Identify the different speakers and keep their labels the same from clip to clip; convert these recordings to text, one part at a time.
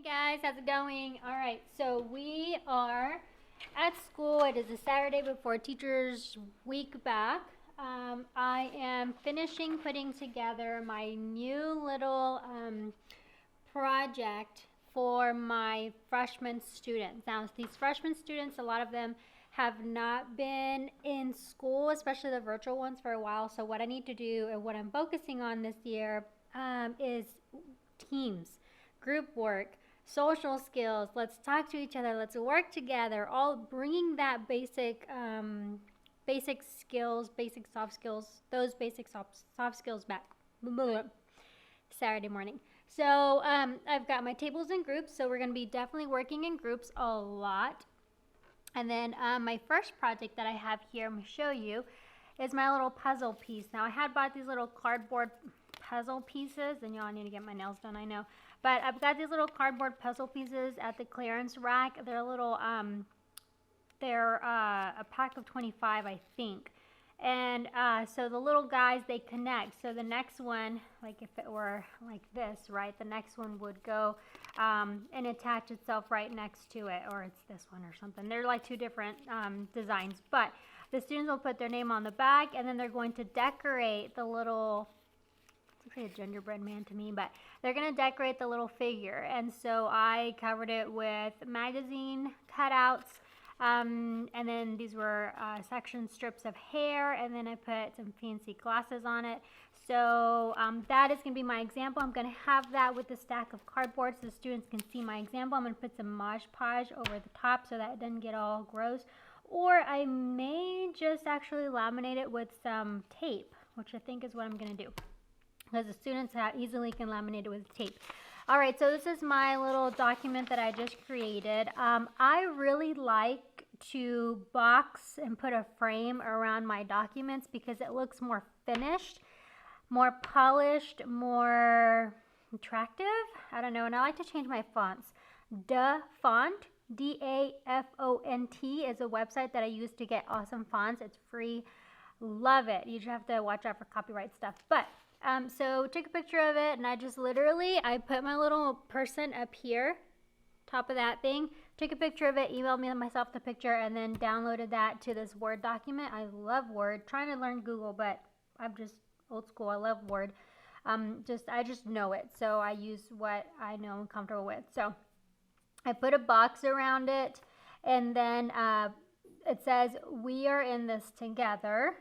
Speaker 1: Hey guys, how's it going? All right, so we are at school. It is a Saturday before Teachers Week back. I am finishing putting together my new little project for my freshman students. Now, these freshman students, a lot of them have not been in school, especially the virtual ones, for a while. So what I need to do and what I'm focusing on this year is teams, group work, social skills. Let's talk to each other. Let's work together. All bringing that basic skills, basic soft skills, those basic soft skills back. Saturday morning. So I've got my tables and groups. So we're going to be definitely working in groups a lot. And then my first project that I have here, I'm going to show you, is my little puzzle piece. Now I had bought these little cardboard puzzle pieces, and y'all need to get my nails done, I know. But I've got these little cardboard puzzle pieces at the clearance rack. They're a little, they're a pack of 25, I think. And so the little guys, they connect. So the next one, like if it were like this, right, the next one would go and attach itself right next to it, or it's this one or something. They're like two different designs. But the students will put their name on the back, and then they're going to decorate the little, looks like a gingerbread man to me, but they're going to decorate the little figure. And so I covered it with magazine cutouts. And then these were section strips of hair, and then I put some fancy glasses on it. So that is going to be my example. I'm going to have that with the stack of cardboard so the students can see my example. I'm going to put some Mod Podge over the top so that it doesn't get all gross. Or I may just actually laminate it with some tape, which I think is what I'm going to do, because the students easily can laminate it with tape. All right, so this is my little document that I just created. I really like to box and put a frame around my documents because it looks more finished, more polished, more attractive. I don't know, and I like to change my fonts. DaFont, D-A-F-O-N-T, is a website that I use to get awesome fonts. It's free. Love it. You just have to watch out for copyright stuff. But so take a picture of it, and I just literally, I put my little person up here, top of that thing, took a picture of it, emailed me myself the picture, and then downloaded that to this Word document. I love Word. Trying to learn Google, but I'm just old school. I love Word. I just know it, so I use what I know and comfortable with. So I put a box around it, and then it says, "We are in this together."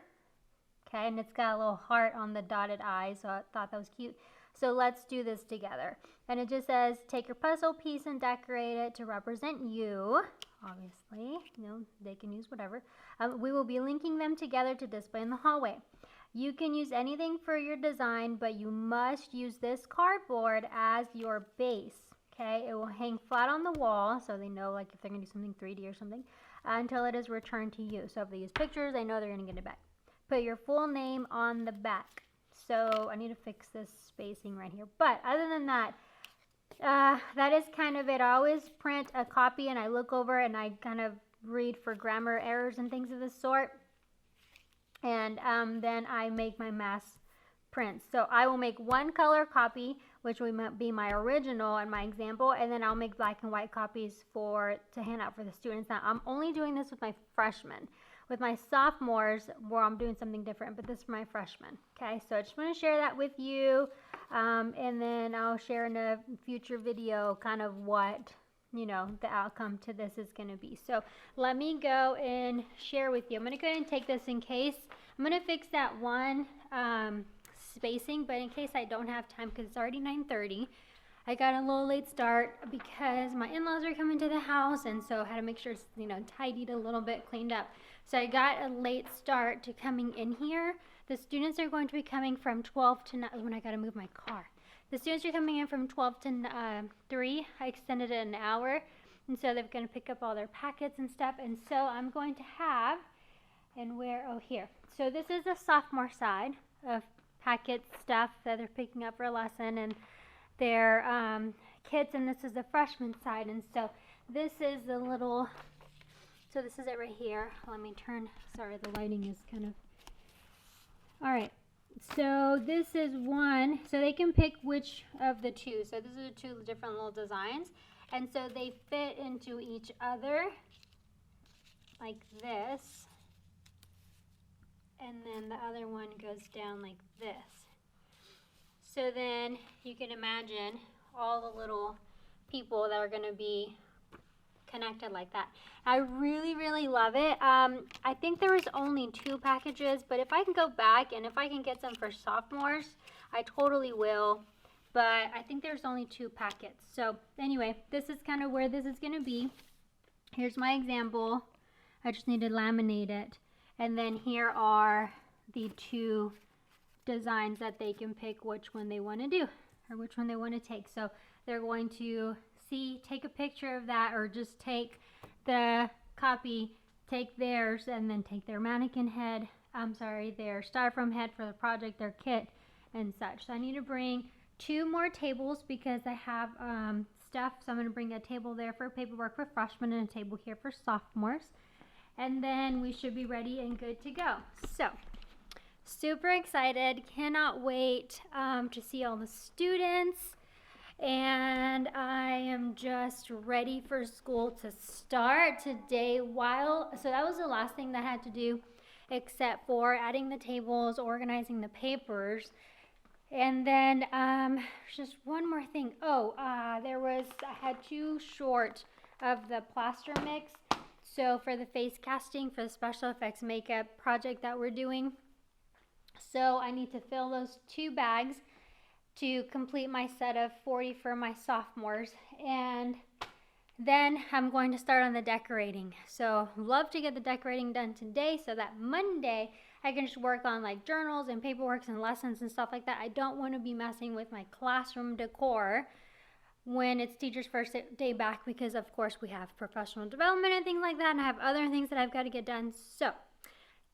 Speaker 1: Okay, and it's got a little heart on the dotted I, so I thought that was cute. So let's do this together. And it just says, take your puzzle piece and decorate it to represent you. Obviously, you know, they can use whatever. We will be linking them together to display in the hallway. You can use anything for your design, but you must use this cardboard as your base. Okay, it will hang flat on the wall, so they know, like, if they're going to do something 3D or something, until it is returned to you. So if they use pictures, they know they're going to get it back. Put your full name on the back. So I need to fix this spacing right here. But other than that, that is kind of it. I always print a copy and I look over and I kind of read for grammar errors and things of this sort. And then I make my mass prints. So I will make one color copy, which will be my original and my example, and then I'll make black and white copies to hand out for the students. Now I'm only doing this with my freshmen. With my sophomores, where I'm doing something different, but this is for my freshmen. Okay, so I just want to share that with you, and then I'll share in a future video kind of what, you know, the outcome to this is going to be. So let me go and share with you. I'm going to go ahead and take this in case. I'm going to fix that one spacing, but in case I don't have time, because it's already 9:30. I got a little late start because my in-laws are coming to the house, and so I had to make sure it's, you know, tidied a little bit, cleaned up. So I got a late start to coming in here. The students are going to be coming from 12 to 9, when I got to move my car. The students are coming in from 12 to 3. I extended it an hour, and so they're going to pick up all their packets and stuff. And so I'm going to have, and where, oh, here. So this is the sophomore side of packet stuff that they're picking up for a lesson, and their kits, and this is the freshman side. And so this is the little, so this is it right here. Let me turn, sorry, the lighting is kind of, all right. So this is one, so they can pick which of the two. So these are the two different little designs. And so they fit into each other like this. And then the other one goes down like this. So then you can imagine all the little people that are gonna be connected like that. I really, really love it. I think there was only 2 packages, but if I can go back and if I can get some for sophomores, I totally will. But I think there's only 2 packets. So anyway, this is kind of where this is going to be. Here's my example. I just need to laminate it. And then here are the 2 designs that they can pick which one they want to do or which one they want to take. So they're going to take a picture of that, or just take the copy, take theirs, and then take their mannequin head, their styrofoam head for the project, their kit, and such. So I need to bring 2 more tables because I have stuff. So I'm going to bring a table there for paperwork for freshmen and a table here for sophomores. And then we should be ready and good to go. So super excited. Cannot wait to see all the students. And I am just ready for school to start today. So that was the last thing that I had to do, except for adding the tables, organizing the papers. And then just one more thing. I had 2 short of the plaster mix. So for the face casting, for the special effects makeup project that we're doing. So I need to fill those 2 bags to complete my set of 40 for my sophomores. And then I'm going to start on the decorating. So love to get the decorating done today so that Monday I can just work on like journals and paperwork and lessons and stuff like that. I don't want to be messing with my classroom decor when it's teacher's first day back, because of course we have professional development and things like that, and I have other things that I've got to get done. So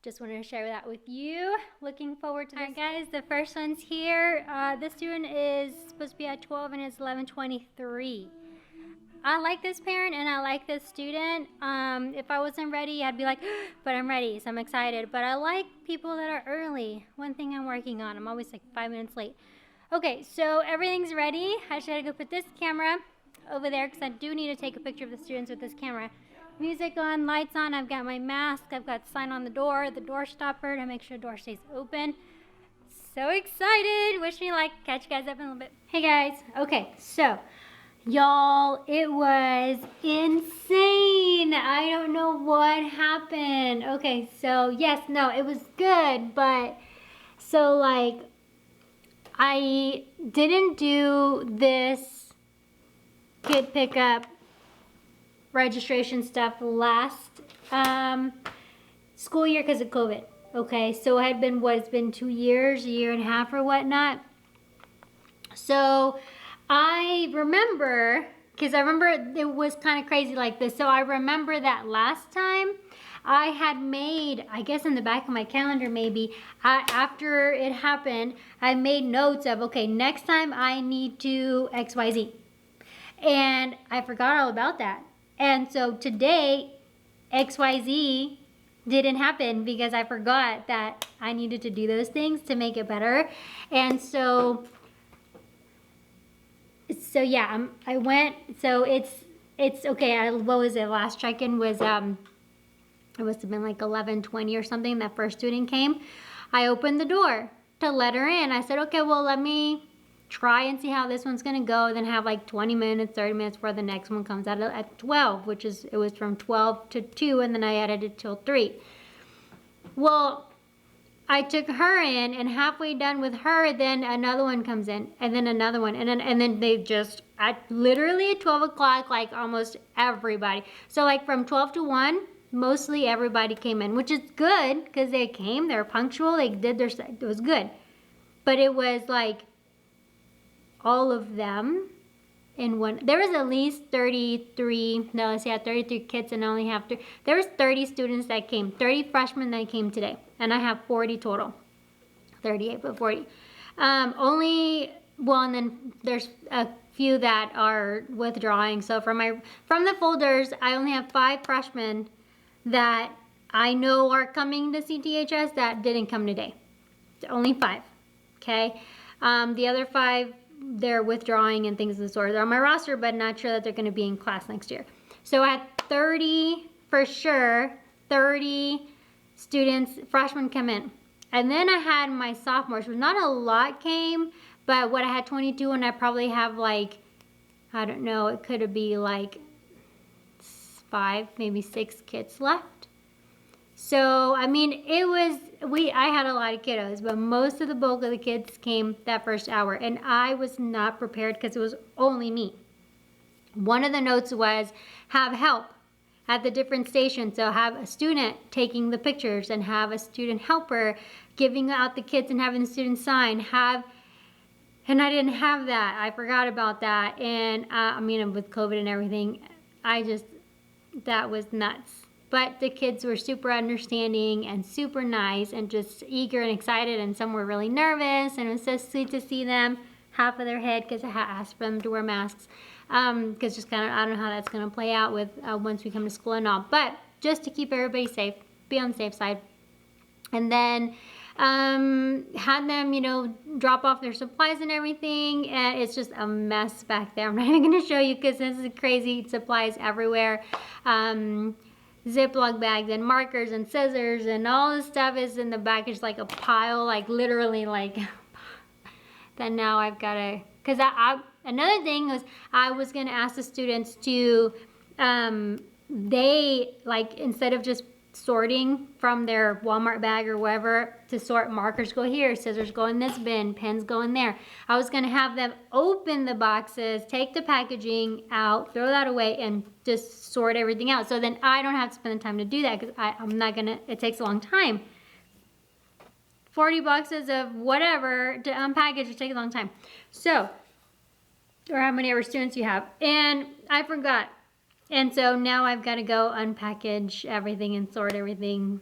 Speaker 1: just wanted to share that with you. Looking forward to this. All right, guys, the first one's here. This student is supposed to be at 12 and it's 11:23. I like this parent and I like this student. If I wasn't ready, I'd be like, but I'm ready, so I'm excited. But I like people that are early. One thing I'm working on, I'm always like 5 minutes late. Okay, so everything's ready. I should go put this camera over there because I do need to take a picture of the students with this camera. Music on, lights on, I've got my mask, I've got sign on the door stopper to make sure the door stays open. So excited, wish me luck. Catch you guys up in a little bit. Hey guys, okay, so y'all, it was insane. I don't know what happened. Okay, so it was good, but so like I didn't do this kid pickup registration stuff last school year because of COVID. Okay, so it had been it's been 2 years, a year and a half or whatnot. So I remember, because I remember it was kind of crazy like this. So I remember that last time I had made, I guess in the back of my calendar maybe, after it happened, I made notes of, okay, next time I need to XYZ. And I forgot all about that. And so today, XYZ didn't happen because I forgot that I needed to do those things to make it better. And so yeah, I went, so it's okay. What was it? Last check-in was, it must have been like 11:20 or something. That first student came. I opened the door to let her in. I said, okay, well, let me try and see how this one's gonna go, then have like 20 minutes, 30 minutes before the next one comes out at 12, it was from 12 to 2, and then I added it till 3. Well, I took her in, and halfway done with her, then another one comes in, and then another one, and then they just, literally at 12 o'clock, like almost everybody. So like from 12 to 1, mostly everybody came in, which is good, because they came, they're punctual, they did their stuff, it was good. But it was like, all of them in one. There was at least 33 kids, and I only have 3. There was 30 students that came, 30 freshmen that came today, and I have 40 total. 38, but 40. And then there's a few that are withdrawing. So from the folders, I only have 5 freshmen that I know are coming to CTHS that didn't come today. Only 5. okay? The other 5, they're withdrawing and things of the sort. They're on my roster, but not sure that they're gonna be in class next year. So I had 30, for sure, 30 students, freshmen come in. And then I had my sophomores, which not a lot came, but what I had 22 and I probably have like, I don't know, it could be like 5, maybe 6 kids left. So, I mean, I had a lot of kiddos, but most of the bulk of the kids came that first hour, and I was not prepared because it was only me. One of the notes was have help at the different stations. So have a student taking the pictures and have a student helper giving out the kits and having the students sign. And I didn't have that. I forgot about that. And I mean, with COVID and everything, that was nuts. But the kids were super understanding and super nice and just eager and excited, and some were really nervous, and it was so sweet to see them, half of their head, because I had asked for them to wear masks. Because just kind of, I don't know how that's going to play out with once we come to school and all. But just to keep everybody safe, be on the safe side. And then had them, you know, drop off their supplies and everything, and it's just a mess back there. I'm not even going to show you because this is crazy. Supplies everywhere. Ziploc bags and markers and scissors and all this stuff is in the back. It's like a pile, like literally like that. Now I've got to, because another thing was I was going to ask the students to, they like, instead of just sorting from their Walmart bag or whatever, to sort markers go here, scissors go in this bin, pens go in there. I was going to have them open the boxes, take the packaging out, throw that away, and just sort everything out. So then I don't have to spend the time to do that because I'm not going to, it takes a long time. 40 boxes of whatever to unpackage, it takes a long time. So, or how many ever students you have. And I forgot. And so now I've got to go unpackage everything and sort everything.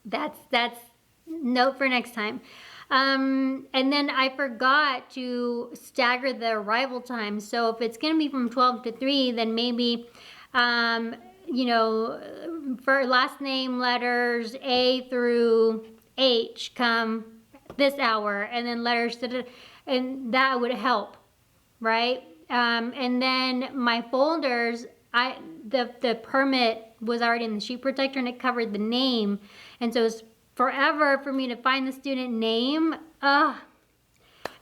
Speaker 1: That's note for next time. And then I forgot to stagger the arrival time. So if it's going to be from 12 to 3, then maybe, you know, for last name letters A through H come this hour, and then letters to, and that would help, right? And then my folders, the permit was already in the sheet protector and it covered the name. And so it's forever for me to find the student name. And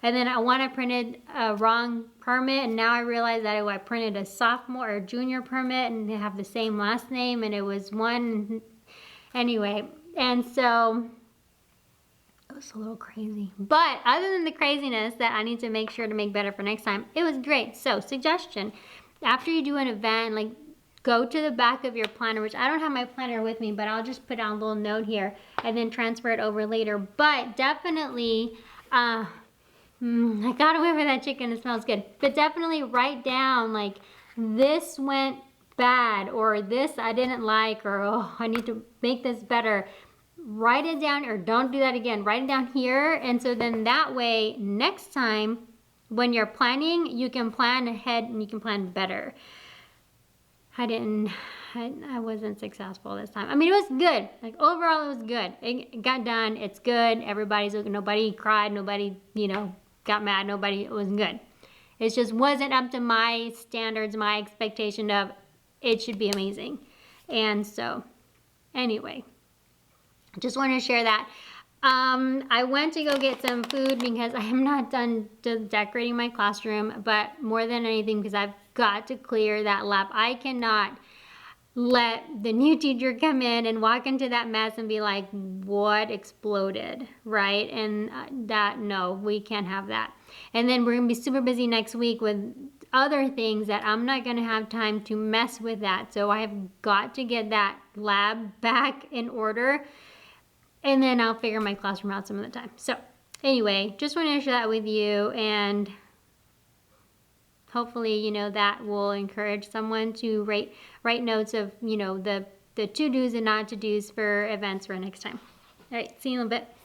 Speaker 1: then I printed a wrong permit, and now I realize that I printed a sophomore or junior permit and they have the same last name, and it was one anyway. And so it was a little crazy, but other than the craziness that I need to make sure to make better for next time, it was great. So suggestion, after you do an event, like go to the back of your planner, which I don't have my planner with me, but I'll just put down a little note here and then transfer it over later. But definitely, I got away with that chicken, it smells good. But definitely write down like, this went bad, or this I didn't like, or oh, I need to make this better. Write it down, or don't do that again. Write it down here, and so then that way next time when you're planning, you can plan ahead and you can plan better. I wasn't successful this time. I mean, it was good. Like overall, it was good. It got done. It's good. Nobody cried. Nobody, you know, got mad. It was good. It just wasn't up to my standards, my expectation of it should be amazing. And so, anyway. Just wanted to share that. I went to go get some food because I am not done decorating my classroom, but more than anything because I've got to clear that lab. I cannot let the new teacher come in and walk into that mess and be like, what exploded, right? And no, we can't have that. And then we're going to be super busy next week with other things that I'm not going to have time to mess with that. So I have got to get that lab back in order. And then I'll figure my classroom out some of the time. So anyway, just wanted to share that with you, and hopefully, you know, that will encourage someone to write notes of, you know, the to-dos and not to-dos for events for next time. All right, see you in a little bit.